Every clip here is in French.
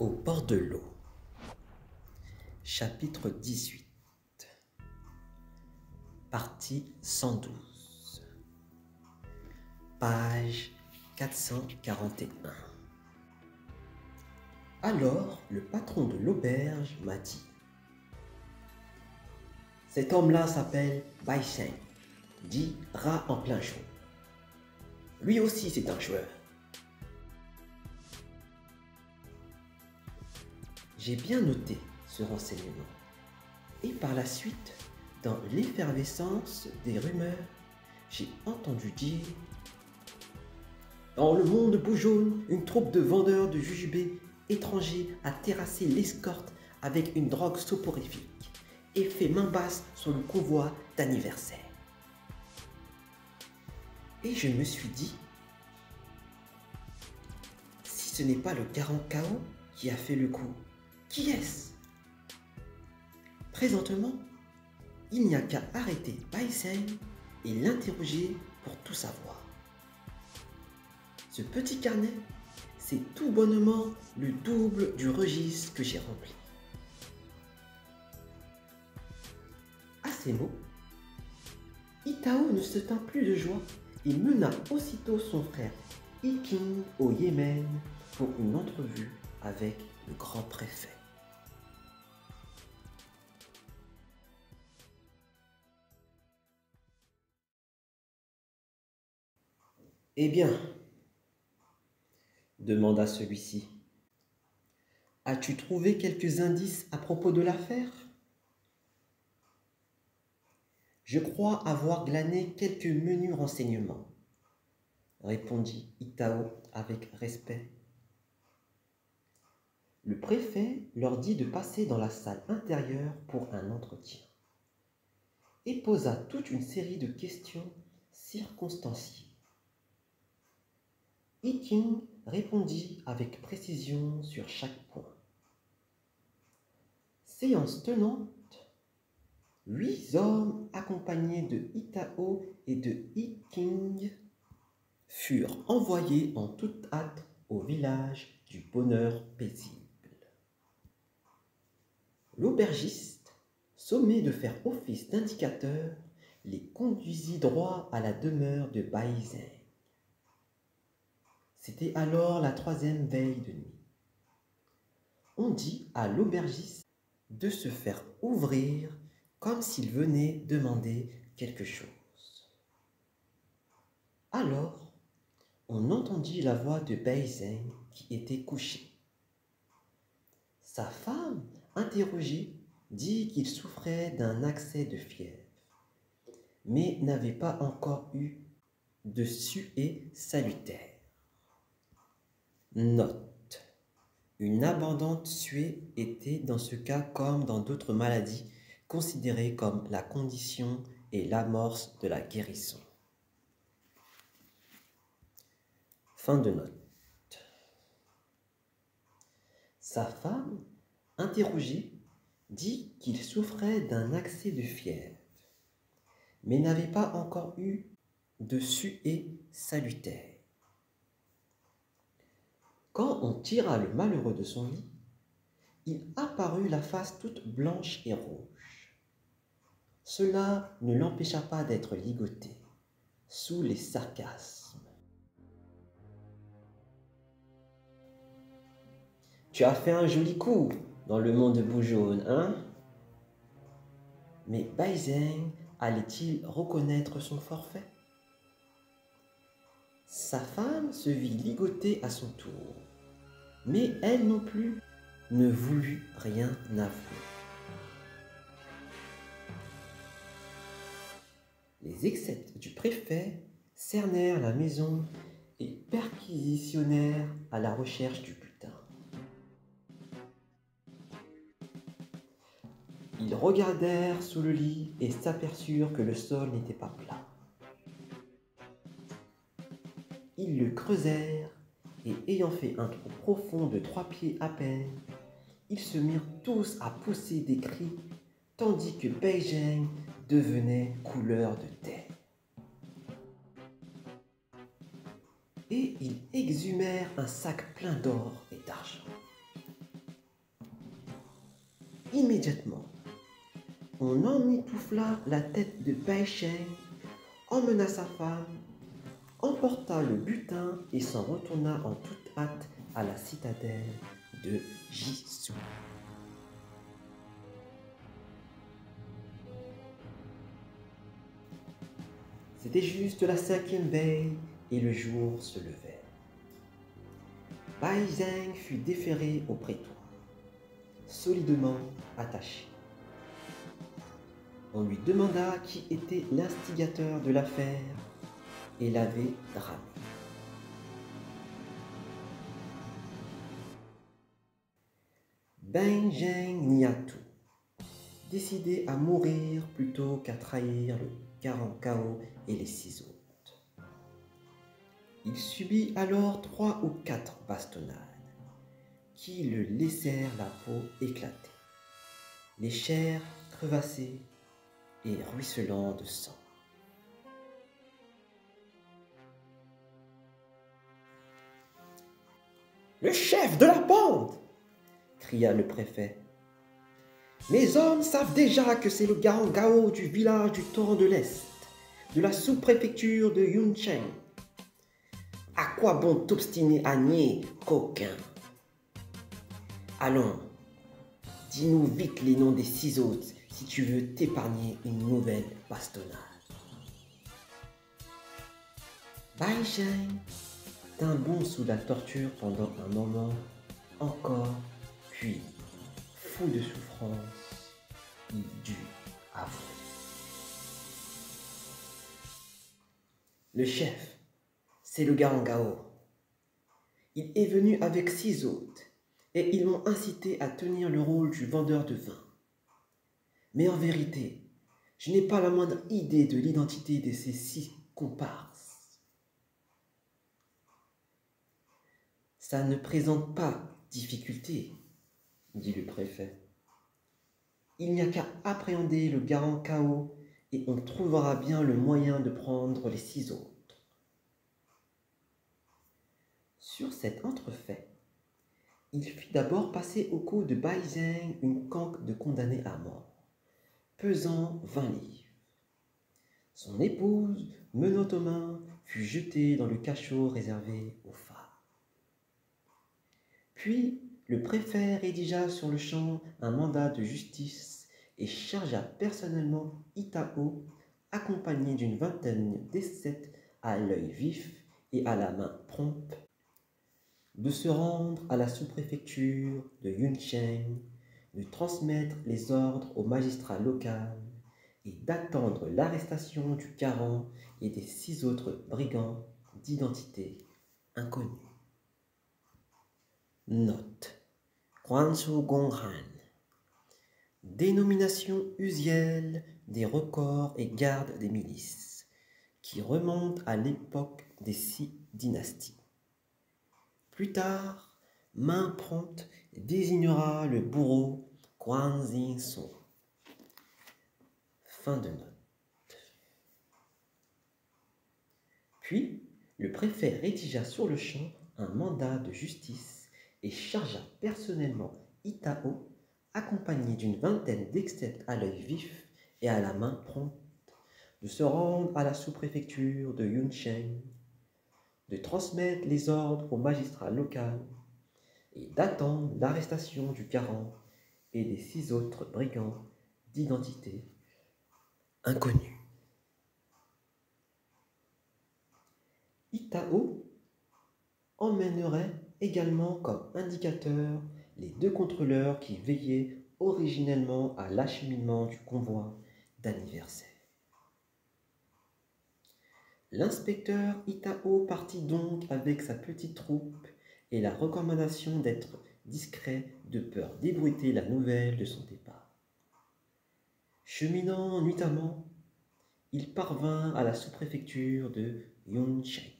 Au bord de l'eau. Chapitre 18. Partie 112. Page 441. Alors, le patron de l'auberge m'a dit: cet homme-là s'appelle Bai Sheng, dit rat en plein jour. Lui aussi, c'est un joueur. J'ai bien noté ce renseignement. Et par la suite, dans l'effervescence des rumeurs, j'ai entendu dire: dans le monde Boujaune, une troupe de vendeurs de jujubés étrangers a terrassé l'escorte avec une drogue soporifique et fait main basse sur le convoi d'anniversaire. Et je me suis dit, si ce n'est pas le garant Cao qui a fait le coup, qui est-ce? Présentement, il n'y a qu'à arrêter Bai Sheng et l'interroger pour tout savoir. Ce petit carnet, c'est tout bonnement le double du registre que j'ai rempli. À ces mots, Itao ne se tint plus de joie et mena aussitôt son frère Iking au Yémen pour une entrevue avec le grand préfet. Eh bien, demanda celui-ci, as-tu trouvé quelques indices à propos de l'affaire? Je crois avoir glané quelques menus renseignements, répondit Itao avec respect. Le préfet leur dit de passer dans la salle intérieure pour un entretien et posa toute une série de questions circonstanciées. Iking répondit avec précision sur chaque point. Séance tenante, 8 hommes accompagnés de Itao et de Iking furent envoyés en toute hâte au village du bonheur paisible. L'aubergiste, sommé de faire office d'indicateur, les conduisit droit à la demeure de Bai Sheng. C'était alors la 3e veille de nuit. On dit à l'aubergiste de se faire ouvrir comme s'il venait demander quelque chose. Alors, on entendit la voix de Bai Sheng qui était couché. Sa femme, interrogée, dit qu'il souffrait d'un accès de fièvre, mais n'avait pas encore eu de suée salutaire. Note: une abondante suée était dans ce cas comme dans d'autres maladies considérée comme la condition et l'amorce de la guérison. Fin de note. Sa femme, interrogée, dit qu'il souffrait d'un accès de fièvre, mais n'avait pas encore eu de suée salutaire. Quand on tira le malheureux de son lit, il apparut la face toute blanche et rouge. Cela ne l'empêcha pas d'être ligoté sous les sarcasmes. Tu as fait un joli coup dans le monde Boujaune, hein? Mais Bai Sheng allait-il reconnaître son forfait? Sa femme se vit ligotée à son tour, mais elle non plus ne voulut rien avouer. Les excepts du préfet cernèrent la maison et perquisitionnèrent à la recherche du butin. Ils regardèrent sous le lit et s'aperçurent que le sol n'était pas plat. Ils le creusèrent et ayant fait un trou profond de 3 pieds à peine, ils se mirent tous à pousser des cris, tandis que Bai Sheng devenait couleur de terre. Et ils exhumèrent un sac plein d'or et d'argent. Immédiatement, on emmitoufla la tête de Bai Sheng, emmena sa femme, emporta le butin et s'en retourna en toute hâte à la citadelle de Jisoo. C'était juste la 5e veille et le jour se levait. Bai Zheng fut déféré au prétoire, solidement attaché. On lui demanda qui était l'instigateur de l'affaire et l'avait dramé. Bai Zheng nia tout, décidé à mourir plutôt qu'à trahir le Garant Cao et les 6 autres. Il subit alors 3 ou 4 bastonnades qui le laissèrent la peau éclatée, les chairs crevassées et ruisselant de sang. « Le chef de la bande !» cria le préfet. « Mes hommes savent déjà que c'est le Garant Gao du village du Torrent de l'Est, de la sous-préfecture de Yuncheng. À quoi bon t'obstiner à nier, coquin? Allons, dis-nous vite les noms des 6 autres si tu veux t'épargner une nouvelle bastonnade. » Bai Zheng tint bon sous la torture pendant un moment encore, puis, fou de souffrance, il dut avouer. Le chef, c'est le Garant Gao. Il est venu avec 6 autres et ils m'ont incité à tenir le rôle du vendeur de vin. Mais en vérité, je n'ai pas la moindre idée de l'identité de ces 6 comparses. Ça ne présente pas difficulté, dit le préfet. Il n'y a qu'à appréhender le Garant Cao et on trouvera bien le moyen de prendre les 6 autres. Sur cet entrefait, il fit d'abord passer au cou de Bai Zheng une canque de condamné à mort, pesant 20 livres. Son épouse, menotte aux mains, fut jetée dans le cachot réservé aux femmes. Puis, le préfet rédigea sur le champ un mandat de justice et chargea personnellement Itao, accompagné d'une vingtaine d'esthètes à l'œil vif et à la main prompte, de se rendre à la sous-préfecture de Yuncheng, de transmettre les ordres au magistrat local et d'attendre l'arrestation du Garant et des 6 autres brigands d'identité inconnue. Note: Guangzhou Gonghan. Dénomination usuelle des records et gardes des milices, qui remonte à l'époque des 6 dynasties. Plus tard, main prompte désignera le bourreau Guanxing. Fin de note. Puis, le préfet rédigea sur le champ un mandat de justice et chargea personnellement Itao, accompagné d'une vingtaine d'esthètes à l'œil vif et à la main prompte, de se rendre à la sous-préfecture de Yuncheng, de transmettre les ordres au magistrat local et d'attendre l'arrestation du Garant et des 6 autres brigands d'identité inconnue. Itao emmènerait également comme indicateur les 2 contrôleurs qui veillaient originellement à l'acheminement du convoi d'anniversaire. L'inspecteur Itao partit donc avec sa petite troupe et la recommandation d'être discret de peur d'ébruiter la nouvelle de son départ. Cheminant nuitamment, il parvint à la sous-préfecture de Yuncheng.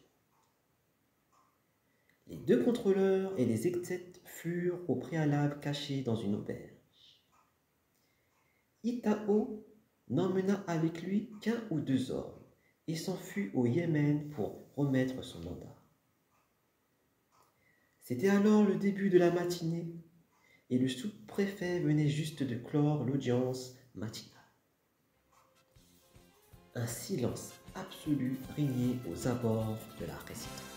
Les 2 contrôleurs et les esthètes furent au préalable cachés dans une auberge. Itao n'emmena avec lui qu'1 ou 2 hommes et s'enfuit au Yémen pour remettre son mandat. C'était alors le début de la matinée et le sous-préfet venait juste de clore l'audience matinale. Un silence absolu régnait aux abords de la résidence.